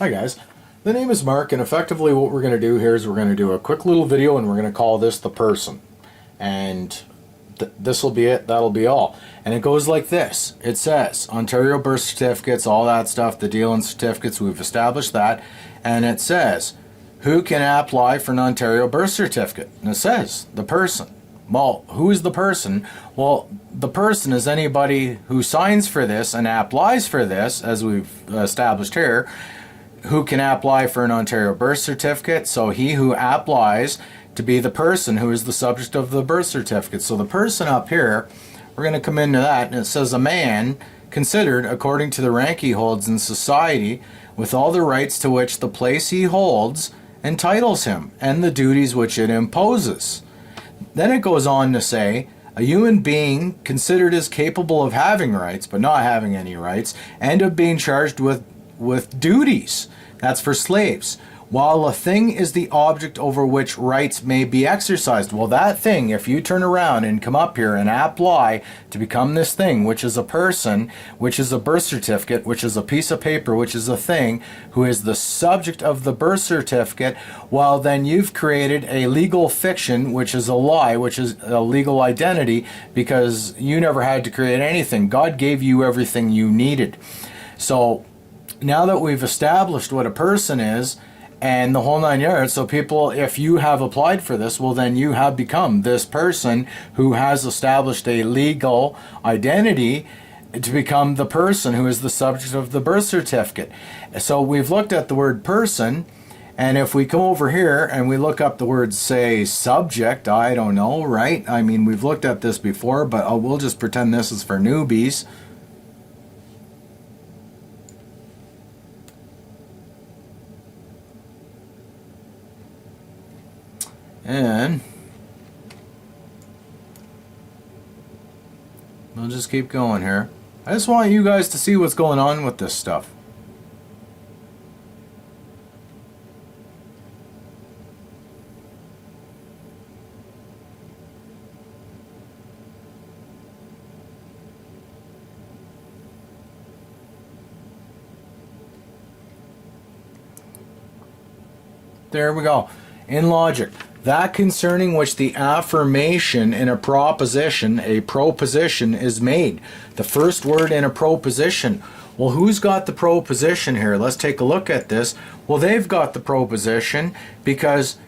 Hi guys, the name is Mark, and effectively what we're going to do here is we're going to do a quick little video, and we're going to call this the person. And this will be it, that'll be all. And it goes like this. It says Ontario birth certificates, all that stuff, the deal in certificates, we've established that. And it says, who can apply for an Ontario birth certificate? And it says, the person. Well, who is the person? Well, the person is anybody who signs for this and applies for this, as we've established here, who can apply for an Ontario birth certificate. So he who applies to be the person who is the subject of the birth certificate. So the person up here, we're going to come into that, and it says a man considered according to the rank he holds in society, with all the rights to which the place he holds entitles him, and the duties which it imposes. Then it goes on to say, a human being considered as capable of having rights, but not having any rights, and of being charged with duties. That's for slaves. While a thing is the object over which rights may be exercised. Well, that thing, if you turn around and come up here and apply to become this thing, which is a person, which is a birth certificate, which is a piece of paper, which is a thing, who is the subject of the birth certificate, well, then you've created a legal fiction, which is a lie, which is a legal identity, because you never had to create anything. God gave you everything you needed. So now that we've established what a person is, and the whole 9 yards, so people, if you have applied for this, well, then you have become this person who has established a legal identity to become the person who is the subject of the birth certificate. So we've looked at the word person, and if we come over here and we look up the word, say, subject, I don't know, right? I mean, we've looked at this before, but we'll just pretend this is for newbies. And we'll just keep going here. I just want you guys to see what's going on with this stuff. There we go. In logic, that concerning which the affirmation in a proposition, is made. The first word in a proposition. Well, who's got the proposition here? Let's take a look at this. Well, they've got the proposition because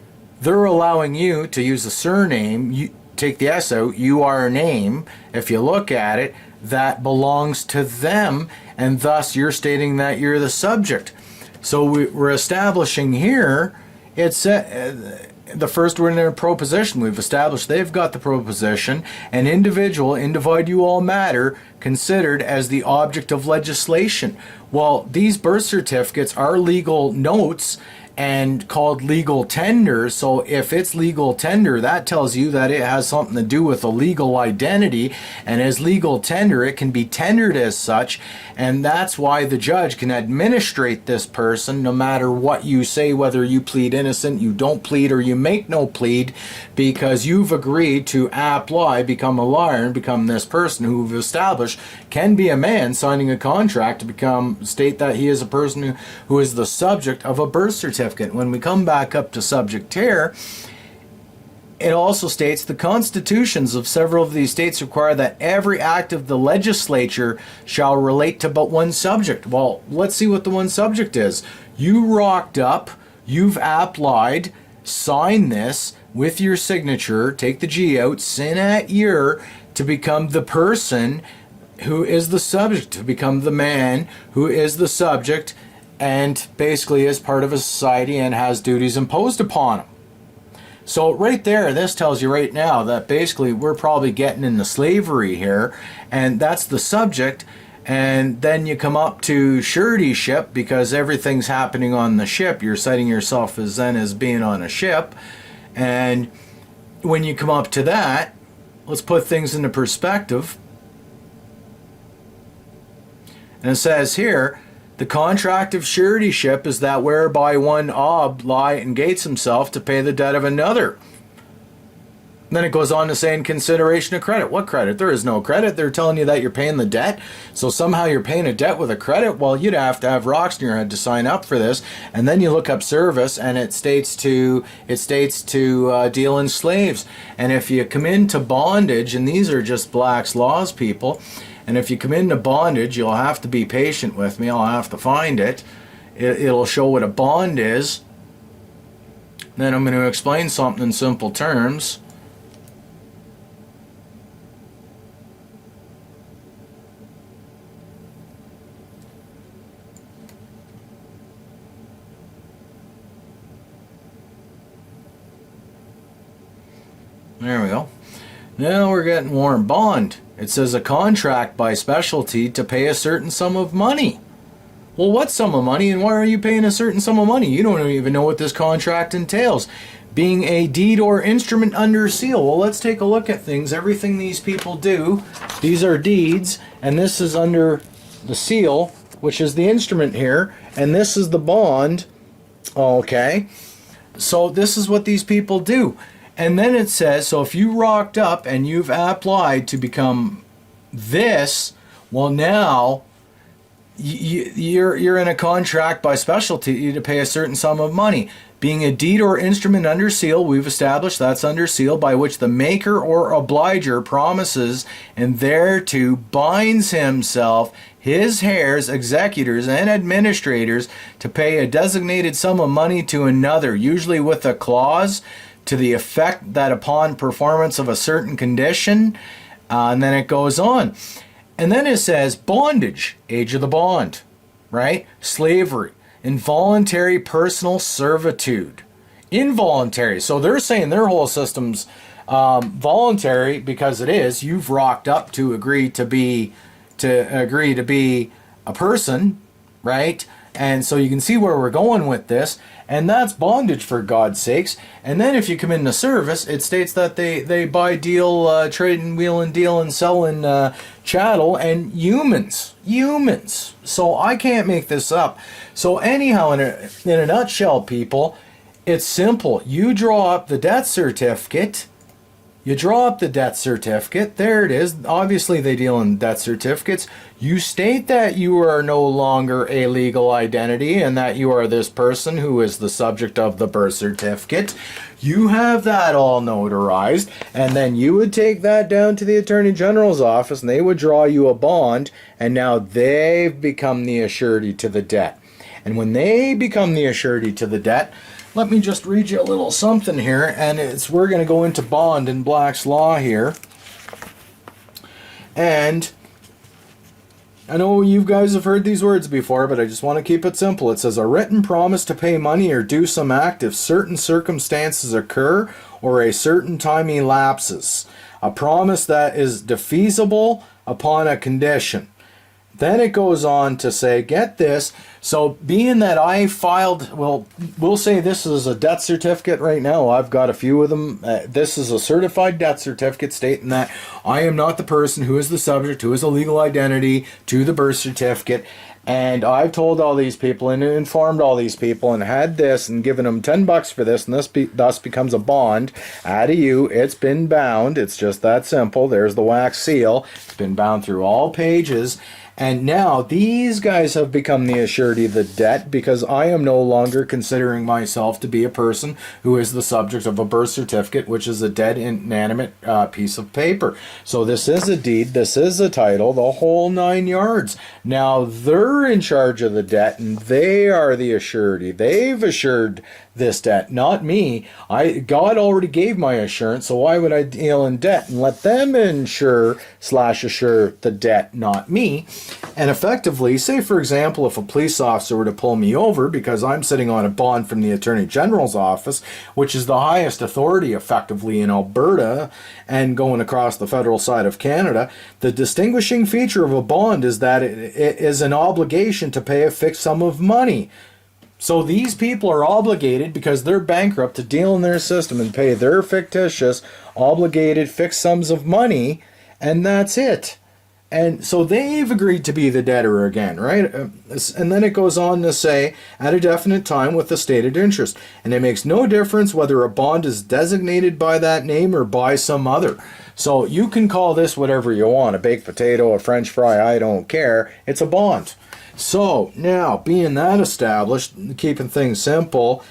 they're allowing you to use a surname. You take the S out, you are a name. If you look at it, that belongs to them, and thus you're stating that you're the subject. So we're establishing here, it's the first word in a proposition. We've established they've got the proposition. An individual, individe you all matter, considered as the object of legislation. Well, these birth certificates are legal notes and called legal tender. So if it's legal tender, that tells you that it has something to do with a legal identity, and as legal tender it can be tendered as such, and that's why the judge can administrate this person no matter what you say, whether you plead innocent, you don't plead, or you make no plead, because you've agreed to apply, become a liar, and become this person who we've established can be a man signing a contract to state that he is a person who is the subject of a birth certificate. When we come back up to subject here, it also states the constitutions of several of these states require that every act of the legislature shall relate to but one subject. Well, let's see what the one subject is. You rocked up, you've applied, sign this with your signature, take the G out, sin at year, to become the person who is the subject, to become the man who is the subject, and basically is part of a society and has duties imposed upon him. So right there, this tells you right now that basically we're probably getting into slavery here, and that's the subject. And then you come up to suretyship, because everything's happening on the ship. You're citing yourself as being on a ship. And when you come up to that, let's put things into perspective. And it says here, the contract of suretyship is that whereby one obligates himself to pay the debt of another. Then it goes on to say in consideration of credit. What credit? There is no credit. They're telling you that you're paying the debt. So somehow you're paying a debt with a credit. Well, you'd have to have rocks in your head to sign up for this. And then you look up service, and it states to deal in slaves. And if you come into bondage, and these are just Black's laws, people. And if you come into bondage, you'll have to be patient with me. I'll have to find it. It'll show what a bond is. Then I'm going to explain something in simple terms. There we go. Now we're getting warm. Bond. It says a contract by specialty to pay a certain sum of money. Well, what sum of money, and why are you paying a certain sum of money? You don't even know what this contract entails. Being a deed or instrument under seal. Well, let's take a look at things. Everything these people do, these are deeds, and this is under the seal, which is the instrument here, and this is the bond. Okay. So this is what these people do. And then it says, so if you rocked up and you've applied to become this, well, now you're in a contract by specialty to pay a certain sum of money. Being a deed or instrument under seal, we've established that's under seal, by which the maker or obliger promises and thereto binds himself, his heirs, executors, and administrators to pay a designated sum of money to another, usually with a clause to the effect that upon performance of a certain condition, and then it goes on. And then it says bondage, age of the bond, right? Slavery, involuntary personal servitude, involuntary. So they're saying their whole system's voluntary because it is. You've rocked up to agree to be a person, right? And so you can see where we're going with this. And that's bondage, for God's sakes. And then if you come into service, it states that they buy, deal, trade and wheel and deal and sell in chattel and humans. So I can't make this up. So anyhow, in a nutshell, people, it's simple. You draw up the debt certificate. There it is. Obviously, they deal in debt certificates. You state that you are no longer a legal identity and that you are this person who is the subject of the birth certificate. You have that all notarized, and then you would take that down to the Attorney General's office, and they would draw you a bond, and now they've become the assurety to the debt. And when they become the assurety to the debt, let me just read you a little something here, and we're going to go into bond in Black's Law here. And I know you guys have heard these words before, but I just want to keep it simple. It says, a written promise to pay money or do some act if certain circumstances occur or a certain time elapses. A promise that is defeasible upon a condition. Then it goes on to say, get this, so being that I filed, well, we'll say this is a debt certificate right now. I've got a few of them. This is a certified debt certificate stating that I am not the person who is the subject, who is a legal identity to the birth certificate. And I've told all these people and informed all these people and had this and given them $10 for this, and this thus becomes a bond out of you. It's been bound. It's just that simple. There's the wax seal. It's been bound through all pages. And now these guys have become the assurety of the debt because I am no longer considering myself to be a person who is the subject of a birth certificate, which is a dead, inanimate piece of paper. So this is a deed, this is a title, the whole 9 yards. Now they're in charge of the debt and they are the assurety. They've assured this debt, not me. God already gave my assurance, so why would I deal in debt and let them assure the debt, not me? And effectively, say for example, if a police officer were to pull me over because I'm sitting on a bond from the Attorney General's office, which is the highest authority effectively in Alberta and going across the federal side of Canada, the distinguishing feature of a bond is that it is an obligation to pay a fixed sum of money. So these people are obligated, because they're bankrupt, to deal in their system and pay their fictitious, obligated, fixed sums of money, and that's it. And so they've agreed to be the debtor again, right? And then it goes on to say, at a definite time with the stated interest. And it makes no difference whether a bond is designated by that name or by some other. So you can call this whatever you want, a baked potato, a French fry, I don't care. It's a bond. So now, being that established, keeping things simple,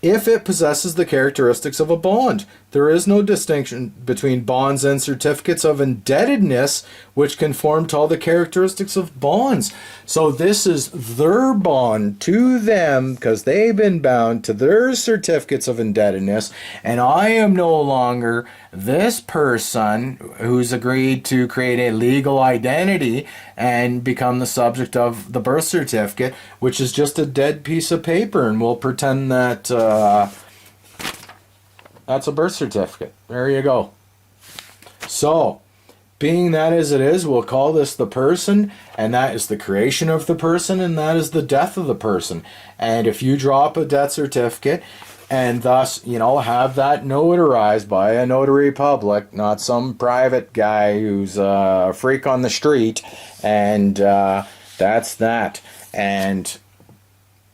if it possesses the characteristics of a bond, there is no distinction between bonds and certificates of indebtedness, which conform to all the characteristics of bonds. So this is their bond to them because they've been bound to their certificates of indebtedness, and I am no longer this person who's agreed to create a legal identity and become the subject of the birth certificate, which is just a dead piece of paper, and we'll pretend that that's a birth certificate. There you go. So, being that as it is, we'll call this the person, and that is the creation of the person, and that is the death of the person. And if you drop a death certificate, and thus, have that notarized by a notary public, not some private guy who's a freak on the street, and that's that. And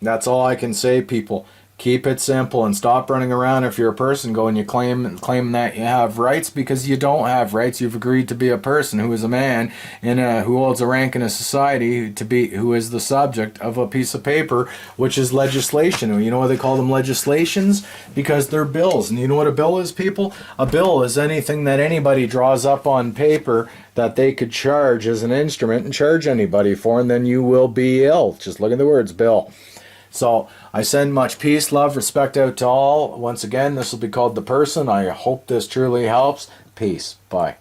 that's all I can say, people. Keep it simple and stop running around if you're a person going you claim that you have rights, because you don't have rights. You've agreed to be a person who is a man who holds a rank in a society who is the subject of a piece of paper, which is legislation. You know why they call them legislations? Because they're bills. And you know what a bill is, people? A bill is anything that anybody draws up on paper that they could charge as an instrument and charge anybody for, and then you will be ill. Just look at the words bill. So I send much peace, love, respect out to all. Once again, this will be called The Person. I hope this truly helps. Peace. Bye.